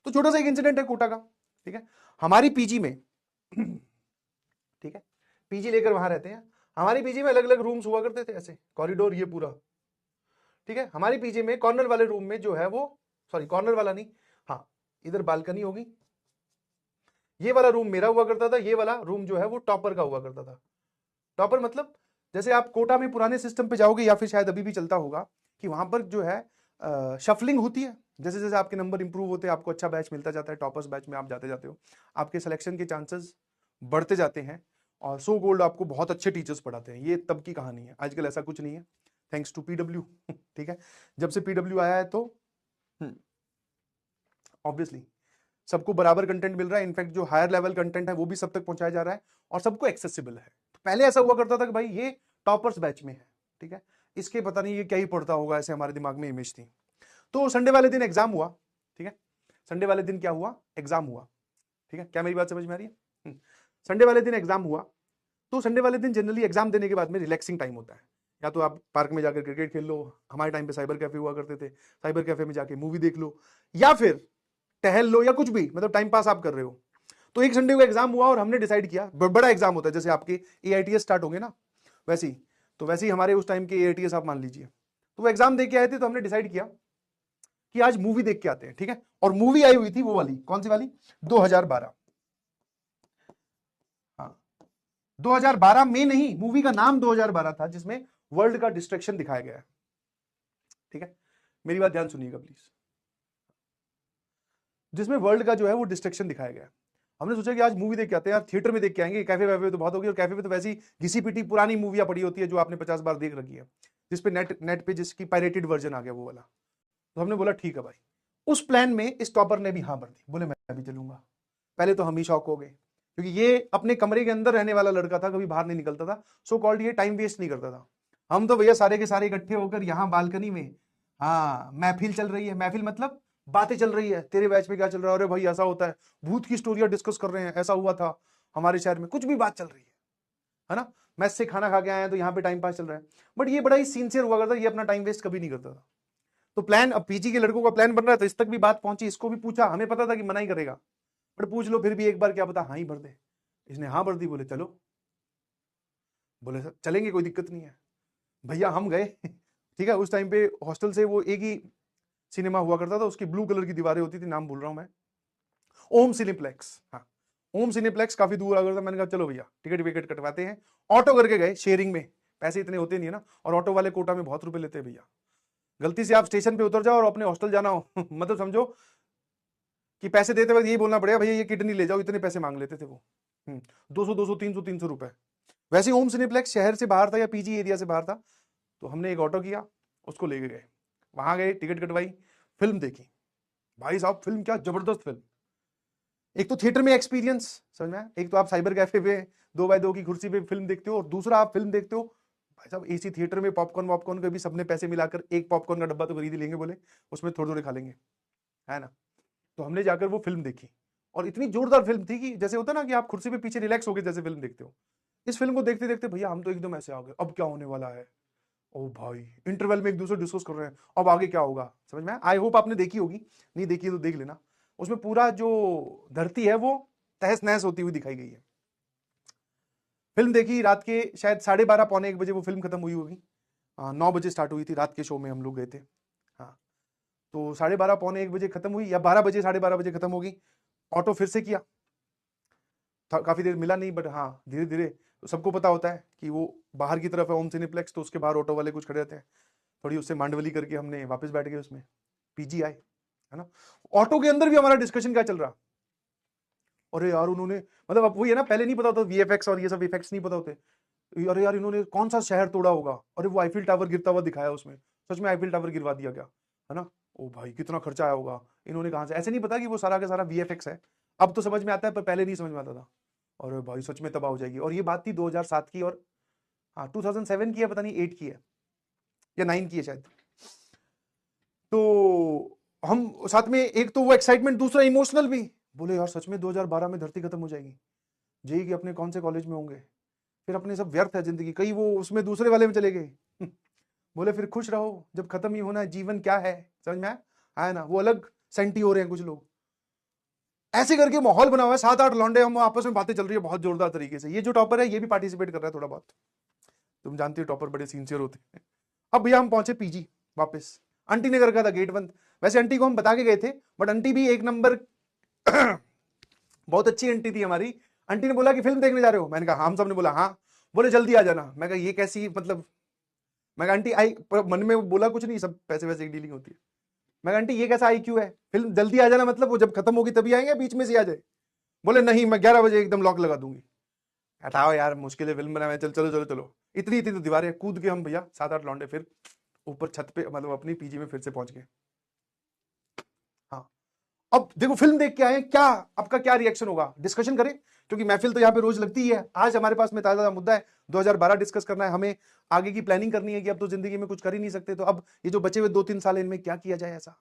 तो छोटा सा एक इंसिडेंट है कोटा का, ठीक है। हमारी पीजी में ठीक है, पीजी लेकर वहां रहते हैं, हमारी पीजी में अलग अलग रूम्स हुआ करते थे, ऐसे कॉरिडोर ये पूरा, ठीक है। हमारी पीजी में कॉर्नर वाले रूम में जो है वो, सॉरी कॉर्नर वाला नहीं, हाँ इधर बालकनी होगी, ये वाला रूम मेरा हुआ करता था, ये वाला रूम जो है वो टॉपर का हुआ करता था। टॉपर मतलब जैसे आप कोटा में पुराने सिस्टम पे जाओगे, या फिर शायद अभी भी चलता होगा, कि वहां पर जो है शफलिंग होती है, जैसे जैसे आपके नंबर इंप्रूव होते हैं, आपको अच्छा बैच मिलता जाता है, टॉपर्स बैच में आप जाते जाते हो, आपके सिलेक्शन के चांसेस बढ़ते जाते हैं, और सो गोल्ड आपको बहुत अच्छे टीचर्स पढ़ाते हैं। ये तब की कहानी है, आजकल ऐसा कुछ नहीं है, थैंक्स टू पीडब्ल्यू ठीक है। जब से पीडब्ल्यू आया है तो ऑब्वियसली सबको बराबर कंटेंट मिल रहा है, इनफैक्ट जो हायर लेवल कंटेंट है वो भी सब तक पहुंचाया जा रहा है, और सबको एक्सेसिबल है। तो पहले ऐसा हुआ करता था कि भाई ये टॉपर्स बैच में है, ठीक है, इसके पता नहीं ये क्या ही पढ़ता होगा, ऐसे हमारे दिमाग में इमेज थी। तो संडे वाले दिन एग्जाम हुआ, ठीक है, संडे वाले दिन क्या हुआ, एग्जाम हुआ, ठीक है, क्या मेरी बात समझ में आ रही है? संडे वाले दिन एग्जाम हुआ, तो संडे वाले दिन जनरली एग्जाम देने के बाद में रिलैक्सिंग टाइम होता है, या तो आप पार्क में जाकर क्रिकेट खेल लो, हमारे टाइम पे साइबर कैफे हुआ करते थे, साइबर कैफे में जाके मूवी देख लो, या फिर टहल लो, या कुछ भी, मतलब टाइम पास आप कर रहे हो। तो एक संडे को एग्जाम हुआ और हमने डिसाइड किया, बड़ा एग्जाम होता है, जैसे आपके एआईटीएस स्टार्ट होंगे ना, वैसे ही, तो वैसे ही हमारे उस टाइम के एआईटीएस आप मान लीजिए, तो वो एग्जाम दे के आए थे, तो हमने डिसाइड किया कि आज मूवी देख के आते हैं, ठीक है। और मूवी आई हुई थी वो वाली, कौन सी वाली, 2012, हाँ 2012 में नहीं, मूवी का नाम 2012 था, जिसमें वर्ल्ड का डिस्ट्रक्शन दिखाया गया है, ठीक है, मेरी बात ध्यान सुनिएगा प्लीज, जिसमें वर्ल्ड का जो है वो डिस्ट्रक्शन दिखाया गया है। हमने सोचा कि आज मूवी देख के आते हैं यार, थिएटर में देख के आएंगे, कैफे वैफे तो बहुत होगी, और कैफे में तो वैसी घिसी पिटी पुरानी मूवियां पड़ी होती है जो आपने 50 बार देख रखी है, जिसपे नेट पे जिसकी पायरेटेड वर्जन आ गया वो वाला। तो हमने बोला ठीक है भाई, उस प्लान में इस टॉपर ने भी हाँ भर दी, बोले मैं भी चलूंगा। पहले तो हम ही शॉक हो गए, क्योंकि ये अपने कमरे के अंदर रहने वाला लड़का था, कभी बाहर नहीं निकलता था, सो कॉल्ड ये टाइम वेस्ट नहीं करता था। हम तो भैया सारे के सारे इकट्ठे होकर यहाँ बालकनी में, हाँ महफिल चल रही है, महफिल मतलब बातें चल रही है, तेरे बैच में क्या चल रहा है, अरे भाई ऐसा होता है, भूत की स्टोरियां डिस्कस कर रहे हैं, ऐसा हुआ था हमारे शहर में, कुछ भी बात चल रही है ना। मैस से खाना खा के आए हैं तो यहाँ पे टाइम पास चल रहा है, बट ये बड़ा ही सिंसियर हुआ करता, ये अपना टाइम वेस्ट कभी नहीं करता था। तो प्लान, अब पीजी के लड़कों का प्लान बन रहा है, तो इस तक भी बात पहुंची, इसको भी पूछा, हमें पता था कि मना ही करेगा, बट पूछ लो फिर भी एक बार, क्या पता हाँ ही भर दे। इसने हाँ भर दी, बोले चलो, बोले सर चलेंगे, कोई दिक्कत नहीं है। भैया हम गए ठीक है, उस टाइम पे हॉस्टल से वो एक ही सिनेमा हुआ करता था, उसकी ब्लू कलर की दीवारें होती थी, नाम भूल रहा हूं मैं, ओम सिनेप्लेक्स, हाँ ओम सिनेप्लेक्स, काफी दूर आ गया था। मैंने कहा चलो भैया टिकट विकेट कटवाते हैं, ऑटो करके गए, शेयरिंग में पैसे इतने होते नहीं है ना, और ऑटो वाले कोटा में बहुत रुपए लेते हैं भैया। गलती से आप स्टेशन पे उतर जाओ और अपने हॉस्टल जाना हो मतलब समझो कि पैसे देते वक्त यही बोलना पड़ेगा, भैया ये किडनी ले जाओ, इतने पैसे मांग लेते थे वो, 200 300 रुपए। वैसे ओम सिनेप्लेक्स शहर से बाहर था, या पीजी एरिया से बाहर था, तो हमने एक ऑटो किया, उसको लेके गए, वहां गए, टिकट कटवाई, फिल्म देखी। भाई साहब फिल्म क्या जबरदस्त फिल्म, एक तो थिएटर में एक्सपीरियंस समझ में आया, एक तो आप साइबर कैफे पे 2x2 की कुर्सी पे फिल्म देखते हो, और दूसरा आप फिल्म देखते हो भाई साहब एसी थिएटर में, पॉपकॉर्न वॉपकॉर्न के भी सबने पैसे मिलाकर एक पॉपकॉर्न का डब्बा तो खरीद लेंगे, बोले उसमें थोड़े थोड़े खा लेंगे, है ना। तो हमने जाकर वो फिल्म देखी, और इतनी जोरदार फिल्म थी कि जैसे होता ना कि आप कुर्सी पे पीछे रिलैक्स हो गए जैसे फिल्म देखते हो, इस फिल्म को देखते देखते भैया हम तो एकदम ऐसे आ गए, अब क्या होने वाला है, ओ भाई इंटरवल में एक दूसरे डिस्कस कर रहे हैं, अब आगे क्या होगा, समझ में। आई होप आपने देखी होगी, नहीं देखी तो देख लेना, उसमें पूरा जो धरती है वो तहस नहस होती हुई दिखाई गई है। फिल्म देखी, रात के शायद 12:30 पौने 1 बजे वो फिल्म खत्म हुई होगी, 9 बजे स्टार्ट हुई थी, रात के शो में हम लोग गए थे, हाँ तो 12:30 पौने 1 बजे खत्म हुई, या 12 बजे 12:30 बजे खत्म होगी। ऑटो फिर से किया, काफी देर मिला नहीं, बट हाँ धीरे धीरे, तो सबको पता होता है कि वो बाहर की तरफ है ओम सिनेप्लेक्स, तो उसके बाहर ऑटो वाले कुछ खड़े रहते हैं, थोड़ी उससे मांडवली करके हमने वापस बैठ गए उसमें, पीजी आए, है ना। ऑटो के अंदर भी हमारा डिस्कशन क्या चल रहा, अरे यार उन्होंने, मतलब अब वही है ना, पहले नहीं पता होता वीएफएक्स और ये सब इफेक्ट्स नहीं पता होते, अरे यार इन्होंने कौन सा शहर तोड़ा होगा, अरे वो आईफिल टावर गिरता हुआ दिखाया उसमें, सच में आईफिल टावर गिरवा दिया गया, है ना। ओ भाई कितना खर्चा आया होगा, इन्होंने कहां से, ऐसे नहीं पता कि वो सारा का सारा वीएफएक्स है। अब तो समझ में आता है, पर पहले नहीं समझ में आता था। अरे भाई सच में तबाह हो जाएगी, और ये बात थी 2007 की, और हाँ 2007 की है, पता नहीं 8 की है या 9 की है शायद। तो हम साथ में, एक तो वो एक्साइटमेंट, दूसरा इमोशनल भी, बोले यार सच में 2012 में धरती खत्म हो जाएगी, जेई के अपने कौन से कॉलेज में होंगे, फिर अपने सब व्यर्थ है जिंदगी, कई वो उसमें दूसरे वाले में चले गए बोले फिर खुश रहो, जब खत्म ही होना है जीवन क्या है, समझ में आया है ना, वो अलग सेंटी हो रहे हैं कुछ लोग। ऐसे करके माहौल बना हुआ है, 7-8 लौंडे, हम आपस में बातें चल रही है बहुत जोरदार तरीके से। ये जो टॉपर है ये भी पार्टिसिपेट कर रहा है थोड़ा बहुत, तुम जानती हो टॉपर बड़े सिंसियर होते हैं। अब भैया हम पहुंचे पीजी वापस, आंटी ने कर रखा था गेट बंद। वैसे आंटी को हम बता के गए थे, बट आंटी भी एक नंबर बहुत अच्छी आंटी थी हमारी। आंटी ने बोला कि फिल्म देखने जा रहे हो, मैंने कहा हम सब ने बोला हाँ। बोले जल्दी आ जाना। मैं कहा ये कैसी मतलब, मैं कहा आंटी आई, पर मन में बोला कुछ नहीं, सब पैसे वैसे की डीलिंग होती है। मैं कहा आंटी ये कैसा IQ है, फिल्म जल्दी आ जाना मतलब वो जब खत्म होगी तभी आएंगे, बीच में से आ जाए। बोले नहीं मैं 11 बजे एकदम लॉक लगा दूंगी। हटाओ यार, मुश्किल है फिल्म बनाए, चल चलो चलो चलो। इतनी इतनी तो दीवारें, कूद के हम भैया 7-8 लौंडे फिर ऊपर छत पे, मतलब अपनी पीजी में फिर से पहुंच गए। हाँ, अब देखो फिल्म देख के आए, क्या आपका क्या रिएक्शन होगा, डिस्कशन करें, क्योंकि महफिल तो यहाँ पे रोज लगती ही है। आज हमारे पास में ताजा मुद्दा है, 2012 डिस्कस करना है हमें, आगे की प्लानिंग करनी है कि अब तो जिंदगी में कुछ कर ही नहीं सकते, तो अब ये जो बचे हुए 2-3 साल इनमें क्या किया जाए ऐसा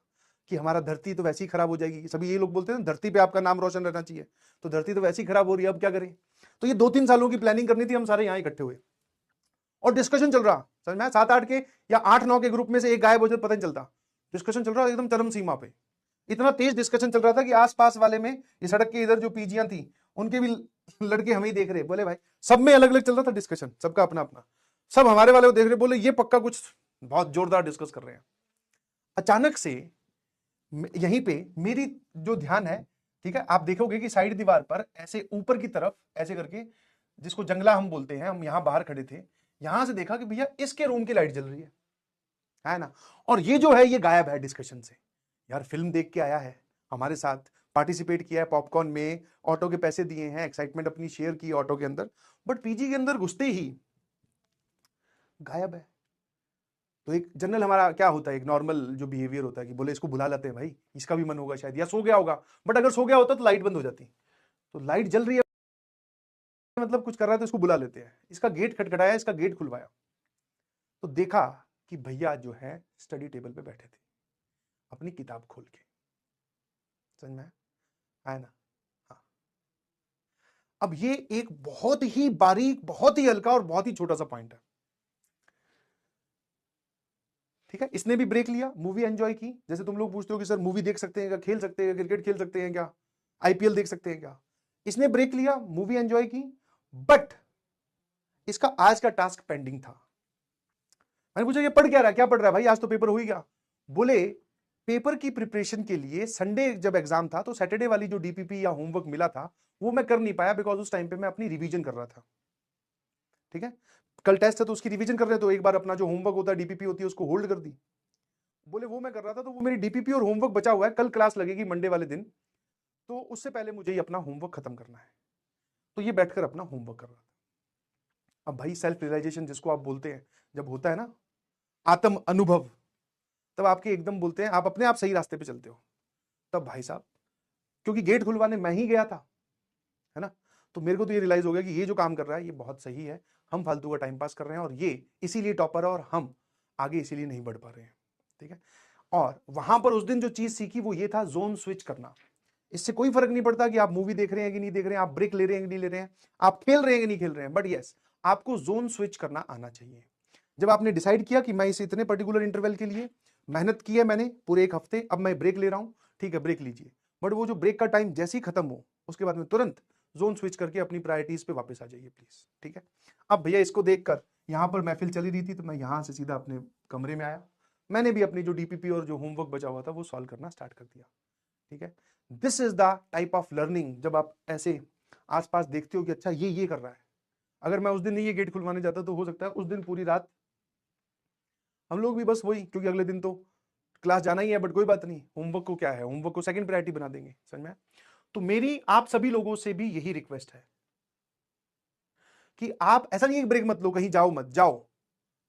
कि हमारा धरती तो वैसे ही खराब हो जाएगी। सभी ये लोग बोलते हैं ना धरती पे आपका नाम रोशन रहना चाहिए, तो धरती तो वैसे ही खराब हो रही है, अब क्या करें। तो ये 2-3 सालों की प्लानिंग करनी थी, हम सारे यहाँ इकट्ठे हुए और डिस्कशन चल रहा, समझ में 7-8 के या 8-9 के ग्रुप में से एक गायब हो जाए पता नहीं चलता। डिस्कशन चल रहा एकदम चरम सीमा पे, इतना तेज डिस्कशन चल रहा था कि आसपास वाले में, ये सड़क के इधर जो पीजियां थी उनके भी लड़के हमें ही देख रहे, बोले भाई सब में अलग अलग चल रहा था डिस्कशन, सबका अपना अपना, सब हमारे वाले को देख रहे, बोले ये पक्का कुछ बहुत जोरदार डिस्कस कर रहे हैं। अचानक से यहीं पे मेरी जो ध्यान है, ठीक है, आप देखोगे कि साइड दीवार पर ऐसे ऊपर की तरफ ऐसे करके, जिसको जंगला हम बोलते हैं, हम यहां बाहर खड़े थे, यहां से देखा कि भैया इसके रूम की लाइट जल रही है ना, और ये जो है ये गायब है डिस्कशन से। यार फिल्म देख के आया है, हमारे साथ पार्टिसिपेट किया है, पॉपकॉर्न में ऑटो के पैसे दिए हैं, एक्साइटमेंट अपनी शेयर की ऑटो के अंदर, बट पीजी के अंदर घुसते ही गायब है। तो एक जनरल हमारा क्या होता है, एक नॉर्मल जो बिहेवियर होता है कि बोले इसको बुला लेते हैं भाई, इसका भी मन होगा शायद, या सो गया होगा, बट अगर सो गया होता तो लाइट बंद हो जाती। तो लाइट जल रही है मतलब कुछ कर रहा है तो इसको बुला लेते हैं। इसका गेट खटखटाया, इसका गेट खुलवाया, तो देखा कि भैया जो है स्टडी टेबल पे बैठे थे अपनी किताब खोल के, समझ में आया ना। हाँ, अब ये एक बहुत ही बारीक, बहुत ही हल्का और बहुत ही छोटा सा पॉइंट है, ठीक है। इसने भी ब्रेक लिया, मूवी एंजॉय की, जैसे तुम लोग पूछते हो कि सर मूवी देख सकते हैं क्या, खेल सकते हैं, क्रिकेट खेल सकते हैं क्या, IPL देख सकते हैं क्या। इसने ब्रेक लिया, मूवी एंजॉय की, बट इसका आज का टास्क पेंडिंग था। मैंने पूछा ये पढ़ क्या रहा है, क्या पढ़ रहा है भाई, आज तो पेपर हो ही गया। बोले पेपर की प्रिपरेशन के लिए संडे जब एग्जाम था तो सैटरडे वाली जो DPP या होमवर्क मिला था वो मैं कर नहीं पाया, बिकॉज उस टाइम पे मैं अपनी रिवीजन कर रहा था, ठीक है। कल टेस्ट है तो उसकी रिवीजन कर रहे, तो एक बार अपना जो होमवर्क होता है, DPP होती है, उसको होल्ड कर दी। बोले वो मैं कर रहा था, तो वो मेरी DPP और होमवर्क बचा हुआ है, कल क्लास लगेगी मंडे वाले दिन, तो उससे पहले मुझे ही अपना होमवर्क खत्म करना है। तो ये बैठकर अपना होमवर्क कर रहा था। अब भाई सेल्फ रियलाइजेशन जिसको आप बोलते हैं, जब होता है ना आत्म अनुभव, तब आपके एकदम बोलते हैं आप अपने आप सही रास्ते पे चलते हो। तब भाई साहब, क्योंकि गेट खुलवाने मैं ही गया था, है ना, तो मेरे को तो ये रियलाइज हो गया कि ये जो काम कर रहा है ये बहुत सही है, हम फालतू का टाइम पास कर रहे हैं और ये इसीलिए टॉपर है और हम आगे इसीलिए नहीं बढ़ पा रहे हैं, ठीक है। और वहां पर उस दिन जो चीज सीखी वो ये था, जोन स्विच करना। इससे कोई फर्क नहीं पड़ता कि आप मूवी देख रहे हैं कि नहीं देख रहे हैं, आप ब्रेक ले रहे हैं कि नहीं ले रहे हैं, आप खेल रहे हैं कि नहीं खेल रहे हैं, बट यस आपको जोन स्विच करना आना चाहिए। जब आपने डिसाइड किया कि मैं इस इतने पर्टिकुलर इंटरवल के लिए मेहनत की है मैंने पूरे एक हफ्ते, अब मैं ब्रेक ले रहा हूं, ठीक है ब्रेक लीजिए, बट वो जो ब्रेक का टाइम जैसे ही खत्म हो उसके बाद में तुरंत जोन स्विच करके अपनी प्रायोरिटीज पे वापस आ जाइए प्लीज, ठीक है। अब भैया इसको देखकर यहां पर महफिल चली रही थी, तो मैं यहां से सीधा अपने कमरे में आया, मैंने भी अपनी जो DPP और जो होमवर्क बचा हुआ था वो सॉल्व करना स्टार्ट कर दिया, ठीक है। This is the type of learning, जब आप ऐसे आसपास देखते हो कि अच्छा ये कर रहा है। अगर मैं उस दिन नहीं ये गेट खुलवाने जाता तो हो सकता है उस दिन पूरी रात हम लोग भी बस वही, क्योंकि अगले दिन तो क्लास जाना ही है, बट कोई बात नहीं, होमवर्क को क्या है, होमवर्क को सेकंड प्रायोरिटी बना देंगे, समझ में। तो मेरी आप सभी लोगों से भी यही रिक्वेस्ट है कि आप ऐसा नहीं है ब्रेक मत लो, कहीं जाओ मत जाओ,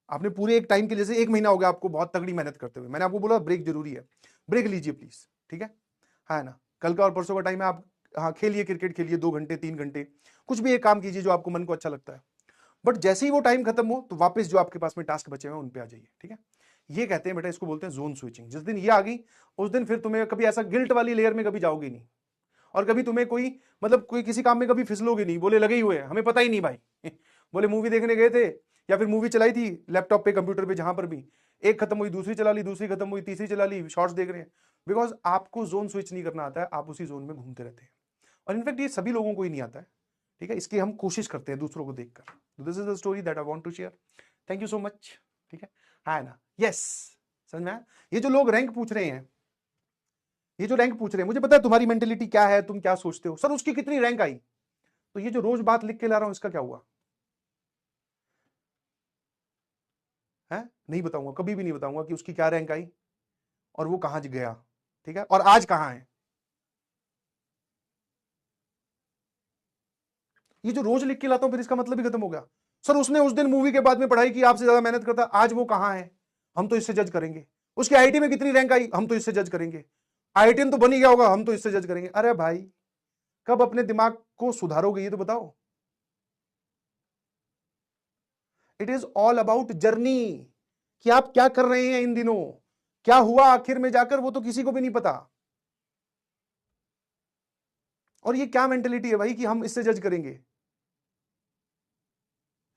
आपने पूरे एक टाइम के लिए, जैसे 1 महीना हो गया आपको बहुत तगड़ी मेहनत करते हुए, मैंने आपको बोला ब्रेक जरूरी है, ब्रेक लीजिए प्लीज, ठीक है ना। कल का और परसों का टाइम है, आप हाँ खेलिए, क्रिकेट खेलिए 2 घंटे 3 घंटे, कुछ भी एक काम कीजिए जो आपको मन को अच्छा लगता है, बट जैसे ही वो टाइम खत्म हो तो वापस जो आपके पास में टास्क बचे हुए उन पे आ जाइए, ठीक है। ये कहते हैं बेटा, इसको बोलते हैं जोन स्विचिंग। जिस दिन ये आ गई उस दिन फिर तुम्हें कभी ऐसा गिल्ट वाली लेयर में कभी जाओगे नहीं, और कभी तुम्हें कोई मतलब कोई किसी काम में कभी फिसलोगे नहीं, बोले लगे ही हुए हमें पता ही नहीं भाई बोले मूवी देखने गए थे या फिर मूवी चलाई थी लैपटॉप पे कंप्यूटर पे, जहां पर भी एक खत्म हुई दूसरी चला ली, दूसरी खत्म हुई तीसरी चला ली, शॉर्ट्स देख रहे हैं, बिकॉज आपको जोन स्विच नहीं करना आता है, आप उसी जोन में घूमते रहते हैं। और इनफैक्ट ये सभी लोगों को ही नहीं आता है, ठीक है, इसकी हम कोशिश करते हैं दूसरों को देखकर। This is the story that I want to share. Thank you so much. ठीक है ना? यस, समझ में आया? ये जो लोग रैंक पूछ रहे हैं, ये जो रैंक पूछ रहे हैं, मुझे पता है तुम्हारी मेंटेलिटी क्या है, तुम क्या सोचते हो, सर उसकी कितनी रैंक आई। तो ये जो रोज बात लिख के ला रहा हूं, इसका क्या हुआ है? नहीं बताऊंगा, कभी भी नहीं बताऊंगा कि उसकी क्या रैंक आई और वो कहां गया, ठीक है, और आज कहां है। ये जो रोज लिख के लाता हूं, फिर इसका मतलब ही खत्म हो गया। सर उसने उस दिन मूवी के बाद में पढ़ाई की, आपसे ज्यादा मेहनत करता, आज वो कहां है, हम तो इससे जज करेंगे। उसकी आईआईटी में कितनी रैंक आई, हम तो इससे जज करेंगे। आईआईटीएन तो बन ही गया होगा, हम तो इससे जज करेंगे। अरे भाई, कब अपने दिमाग को सुधारोगे ये तो बताओ। It is all about journey, कि आप क्या कर रहे हैं इन दिनों, क्या हुआ आखिर में जाकर, वो तो किसी को भी नहीं पता। और ये क्या मेंटेलिटी है भाई कि हम इससे जज करेंगे।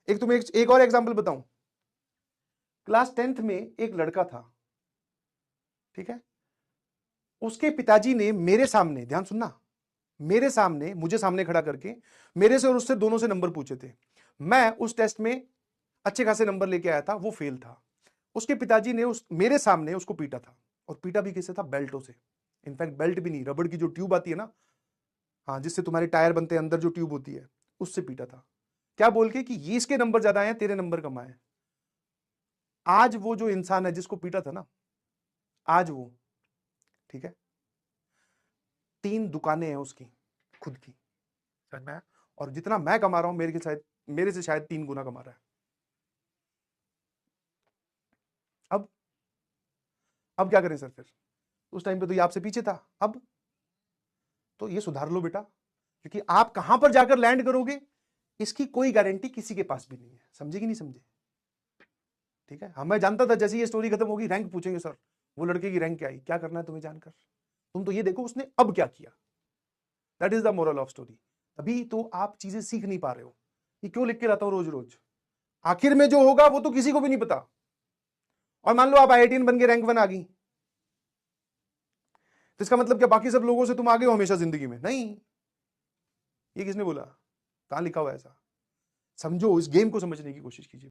एक तुम्हें एक और एग्जांपल बताऊं। क्लास 10th में एक लड़का था, ठीक है, उसके पिताजी ने मेरे सामने, ध्यान सुनना, मेरे सामने, मुझे सामने खड़ा करके मेरे से और उससे दोनों से नंबर पूछे थे। मैं उस टेस्ट में अच्छे खासे नंबर लेके आया था, वो फेल था। उसके पिताजी ने मेरे सामने उसको पीटा था, और पीटा भी किससे था? बेल्टों से। इनफैक्ट बेल्ट भी नहीं, रबड़ की जो ट्यूब आती है ना, हाँ, जिससे तुम्हारे टायर बनते हैं, अंदर जो ट्यूब होती है, उससे पीटा था। क्या बोल के कि ये इसके नंबर ज्यादा आए, तेरे नंबर कम आए। आज वो जो इंसान है जिसको पीटा था ना, आज वो, ठीक है, 3 दुकानें हैं उसकी खुद की, समझ में आया? और जितना मैं कमा रहा हूं, मेरे से शायद 3 गुना कमा रहा है। अब क्या करें सर? फिर उस टाइम पे तो ये आपसे पीछे था, अब तो ये सुधार लो बेटा, क्योंकि आप कहां पर जाकर लैंड करोगे इसकी कोई गारंटी किसी के पास भी नहीं है। समझे कि नहीं समझे? ठीक है, मैं जानता था जैसे ये स्टोरी खत्म होगी रैंक पूछेंगे, सर वो लड़के की रैंक क्या आई, क्या करना है तुम्हें जानकर, तुम तो ये देखो उसने अब क्या किया। That is the moral of story. अभी तो आप चीजें सीख नहीं पा रहे हो। ये क्यों लिख के लाता हूं रोज रोज? आखिर में जो होगा वो तो किसी को भी नहीं पता। और मान लो आप आईआईटीएन बन के रैंक 1 आ गई, तो इसका मतलब क्या बाकी सब लोगों से तुम आगे हो हमेशा जिंदगी में? नहीं, ये किसने बोला? कहां लिखा हुआ है ऐसा? समझो, इस गेम को समझने की कोशिश कीजिए।